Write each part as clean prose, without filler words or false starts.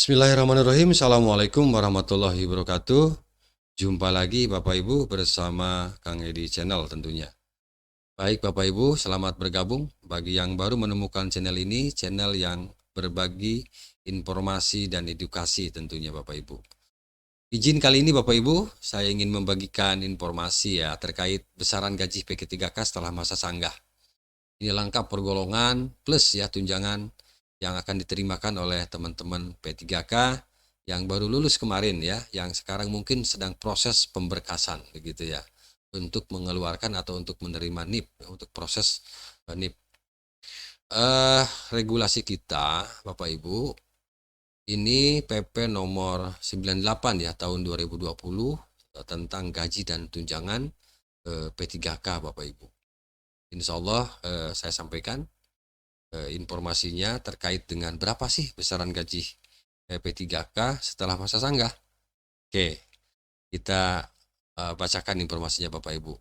Bismillahirrahmanirrahim. Assalamualaikum warahmatullahi wabarakatuh. Jumpa lagi Bapak Ibu bersama Kang Edi Channel tentunya. Baik Bapak Ibu, selamat bergabung. Bagi yang baru menemukan channel ini, channel yang berbagi informasi dan edukasi tentunya Bapak Ibu. Izin kali ini Bapak Ibu, saya ingin membagikan informasi ya terkait besaran gaji PK3K setelah masa sanggah. Ini lengkap pergolongan plus ya tunjangan yang akan diterimakan oleh teman-teman P3K yang baru lulus kemarin ya, yang sekarang mungkin sedang proses pemberkasan begitu ya, untuk mengeluarkan atau untuk menerima NIP, untuk proses NIP. Regulasi kita Bapak Ibu, ini PP nomor 98 ya tahun 2020 tentang gaji dan tunjangan P3K Bapak Ibu. Insya Allah saya sampaikan informasinya terkait dengan berapa sih besaran gaji P3K setelah masa sanggah. Oke, kita bacakan informasinya Bapak Ibu.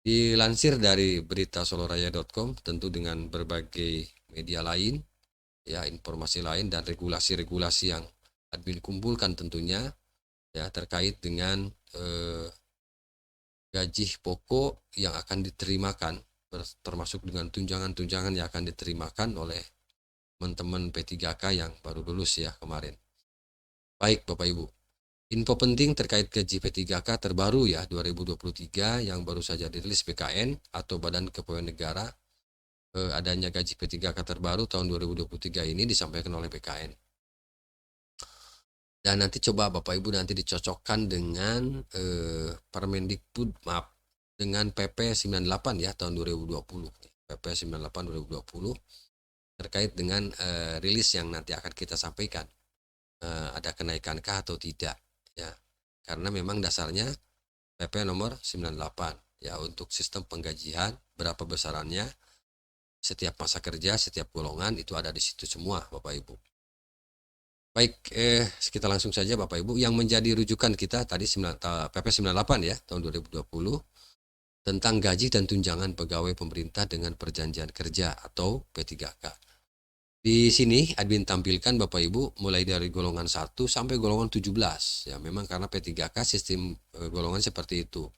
Dilansir dari beritasoloraya.com, tentu dengan berbagai media lain, ya informasi lain dan regulasi-regulasi yang admin kumpulkan tentunya, ya terkait dengan gaji pokok yang akan diterimakan, termasuk dengan tunjangan-tunjangan yang akan diterimakan oleh teman-teman P3K yang baru lulus ya kemarin. Baik Bapak Ibu, info penting terkait gaji P3K terbaru ya 2023 yang baru saja dirilis BKN atau Badan Kepegawaian Negara. Adanya gaji P3K terbaru tahun 2023 ini disampaikan oleh BKN. Dan nanti coba Bapak Ibu nanti dicocokkan dengan Permendikbud, dengan PP 98 ya tahun 2020. PP 98 2020 terkait dengan rilis yang nanti akan kita sampaikan. Ada kenaikankah atau tidak ya, karena memang dasarnya PP nomor 98 ya untuk sistem penggajian, berapa besarannya setiap masa kerja, setiap golongan itu ada di situ semua Bapak Ibu. Baik, kita langsung saja Bapak Ibu, yang menjadi rujukan kita tadi PP 98 ya tahun 2020 tentang gaji dan tunjangan pegawai pemerintah dengan perjanjian kerja atau P3K. Di sini admin tampilkan Bapak Ibu mulai dari golongan 1 sampai golongan 17. Ya, memang karena P3K sistem golongan seperti itu.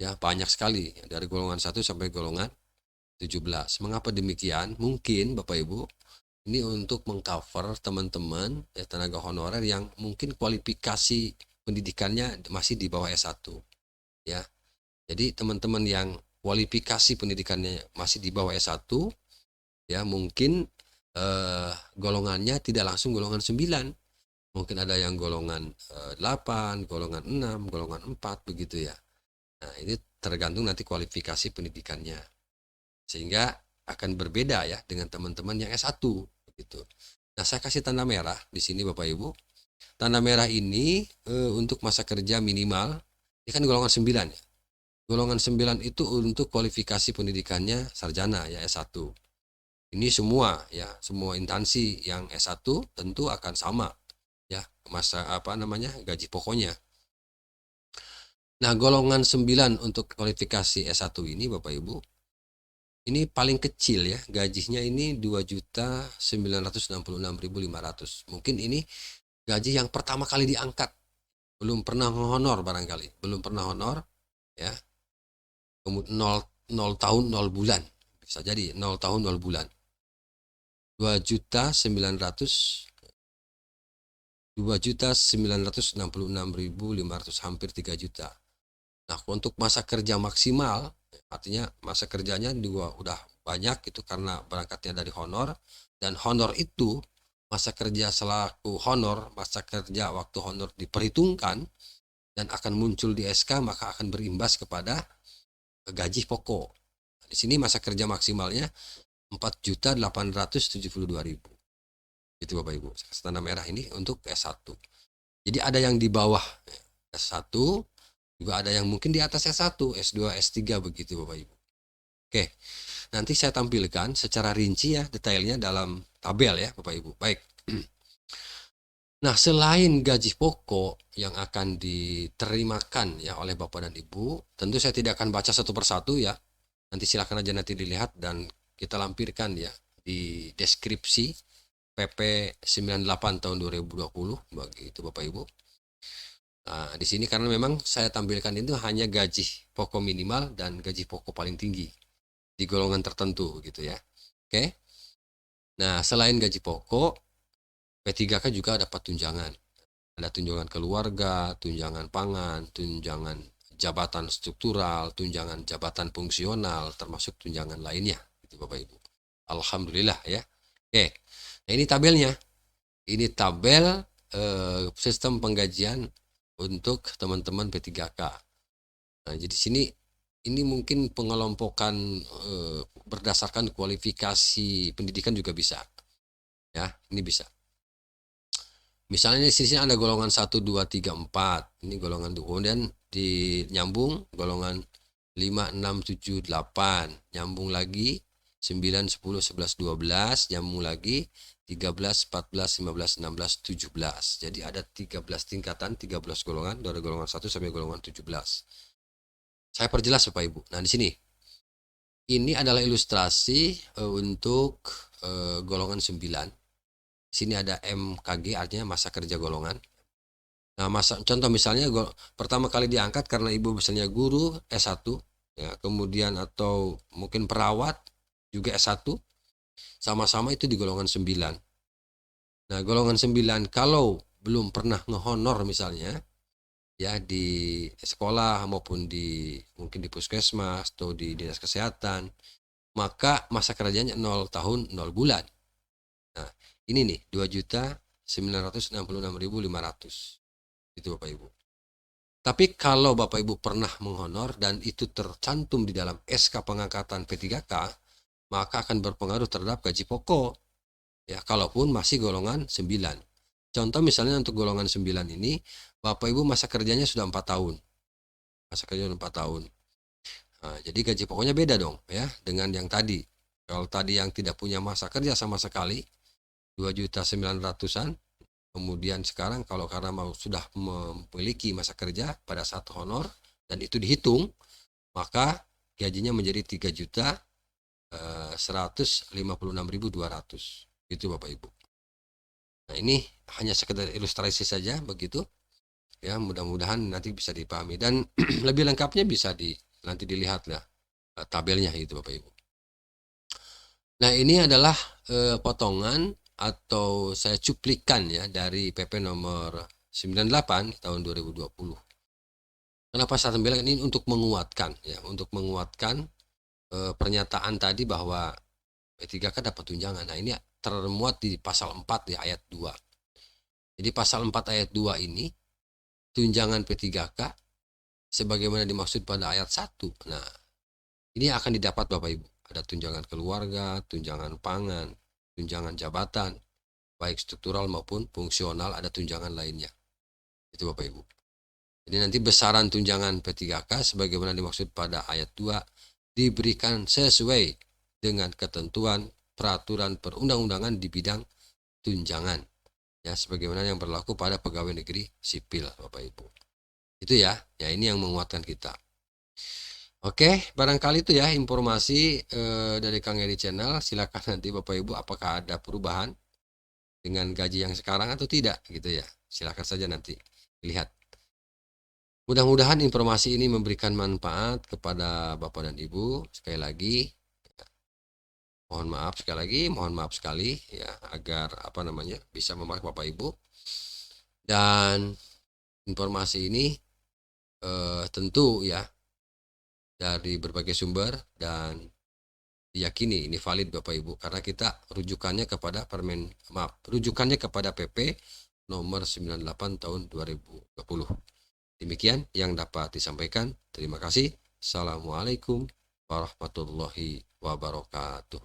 Ya, banyak sekali dari golongan 1 sampai golongan 17. Mengapa demikian? Mungkin Bapak Ibu ini untuk mengcover teman-teman ya, tenaga honorer yang mungkin kualifikasi pendidikannya masih di bawah S1. Ya. Jadi teman-teman yang kualifikasi pendidikannya masih di bawah S1 ya mungkin golongannya tidak langsung golongan 9, mungkin ada yang golongan 8, golongan 6, golongan 4 begitu ya. Nah ini tergantung nanti kualifikasi pendidikannya, sehingga akan berbeda ya dengan teman-teman yang S1 begitu. Nah saya kasih tanda merah di sini Bapak Ibu. Tanda merah ini untuk masa kerja minimal, ini kan golongan 9 ya. Golongan 9 itu untuk kualifikasi pendidikannya sarjana ya S1. Ini semua ya, semua instansi yang S1 tentu akan sama ya masa gaji pokoknya. Nah, golongan 9 untuk kualifikasi S1 ini Bapak Ibu, ini paling kecil ya, gajinya ini 2.966.500. Mungkin ini gaji yang pertama kali diangkat. Belum pernah honor barangkali, belum pernah honor ya. Kemudian 0 tahun 0 bulan. Bisa jadi 0 tahun 0 bulan. 2.966.500, hampir 3 juta. Nah, untuk masa kerja maksimal, artinya masa kerjanya juga udah banyak itu karena berangkatnya dari honor, dan honor itu masa kerja selaku honor, masa kerja waktu honor diperhitungkan dan akan muncul di SK, maka akan berimbas kepada gaji pokok. Di sini masa kerja maksimalnya 4.872.000. Itu Bapak Ibu. Tanda merah ini untuk S1. Jadi ada yang di bawah S1, juga ada yang mungkin di atas S1, S2, S3 begitu Bapak Ibu. Oke. Nanti saya tampilkan secara rinci ya detailnya dalam tabel ya Bapak Ibu. Baik. Nah, selain gaji pokok yang akan diterimakan ya oleh Bapak dan Ibu, tentu saya tidak akan baca satu persatu ya. Nanti silakan aja nanti dilihat dan kita lampirkan ya di deskripsi PP 98 tahun 2020 begitu Bapak Ibu. Nah, di sini karena memang saya tampilkan itu hanya gaji pokok minimal dan gaji pokok paling tinggi di golongan tertentu gitu ya. Oke. Nah, selain gaji pokok, P3K juga dapat tunjangan. Ada tunjangan keluarga, tunjangan pangan, tunjangan jabatan struktural, tunjangan jabatan fungsional, termasuk tunjangan lainnya, gitu Bapak Ibu. Alhamdulillah ya. Oke, nah ini tabelnya. Ini tabel sistem penggajian untuk teman-teman P3K. Nah, jadi sini ini mungkin pengelompokan berdasarkan kualifikasi pendidikan juga bisa. Ya, ini bisa. Misalnya di sini ada golongan 1, 2, 3, 4. Ini golongan 2. Kemudian nyambung golongan 5, 6, 7, 8. Nyambung lagi 9, 10, 11, 12. Nyambung lagi 13, 14, 15, 16, 17. Jadi ada 13 tingkatan, 13 golongan dari golongan 1 sampai golongan 17. Saya perjelas Bapak Ibu. Nah, di sini ini adalah ilustrasi untuk golongan 9. Sini ada MKG artinya masa kerja golongan. Nah, contoh misalnya pertama kali diangkat karena ibu misalnya guru S1 ya, kemudian atau mungkin perawat juga S1, sama-sama itu di golongan 9. Nah, golongan 9 kalau belum pernah ngehonor misalnya ya di sekolah maupun mungkin di puskesmas atau di dinas kesehatan, maka masa kerjanya 0 tahun 0 bulan. Nah, ini nih 2.966.500 itu Bapak Ibu. Tapi kalau Bapak Ibu pernah menghonor dan itu tercantum di dalam SK pengangkatan P3K, maka akan berpengaruh terhadap gaji pokok. Ya, kalaupun masih golongan 9. Contoh misalnya untuk golongan 9 ini, Bapak Ibu masa kerjanya sudah 4 tahun. Masa kerjanya 4 tahun. Nah, jadi gaji pokoknya beda dong ya dengan yang tadi. Kalau tadi yang tidak punya masa kerja sama sekali, 2.900.000-an. Kemudian sekarang kalau karena sudah memiliki masa kerja pada saat honor dan itu dihitung, maka gajinya menjadi 3.156.200. Itu Bapak Ibu. Nah, ini hanya sekedar ilustrasi saja begitu. Ya, mudah-mudahan nanti bisa dipahami dan lebih lengkapnya bisa nanti dilihat lah tabelnya itu Bapak Ibu. Nah, ini adalah potongan atau saya cuplikan ya dari PP nomor 98 tahun 2020. Kenapa saya tampilkan ini untuk menguatkan ya, untuk menguatkan pernyataan tadi bahwa P3K dapat tunjangan. Nah, ini termuat di pasal 4 di ayat 2. Jadi pasal 4 ayat 2 ini tunjangan P3K sebagaimana dimaksud pada ayat 1. Nah, ini akan didapat Bapak Ibu. Ada tunjangan keluarga, tunjangan pangan, tunjangan jabatan, baik struktural maupun fungsional, ada tunjangan lainnya. Itu Bapak Ibu. Jadi nanti besaran tunjangan P3K sebagaimana dimaksud pada ayat 2 diberikan sesuai dengan ketentuan peraturan perundang-undangan di bidang tunjangan. Ya, sebagaimana yang berlaku pada pegawai negeri sipil Bapak Ibu. Itu ya, ini yang menguatkan kita. Oke, barangkali itu ya informasi dari Kang Edi Channel. Silakan nanti Bapak Ibu apakah ada perubahan dengan gaji yang sekarang atau tidak gitu ya. Silakan saja nanti lihat. Mudah-mudahan informasi ini memberikan manfaat kepada Bapak dan Ibu. Sekali lagi mohon maaf sekali ya agar bisa memakai Bapak Ibu. Dan informasi ini tentu ya dari berbagai sumber dan diyakini ini valid Bapak Ibu karena kita rujukannya kepada PP nomor 98 tahun 2020. Demikian yang dapat disampaikan. Terima kasih. Assalamualaikum warahmatullahi wabarakatuh.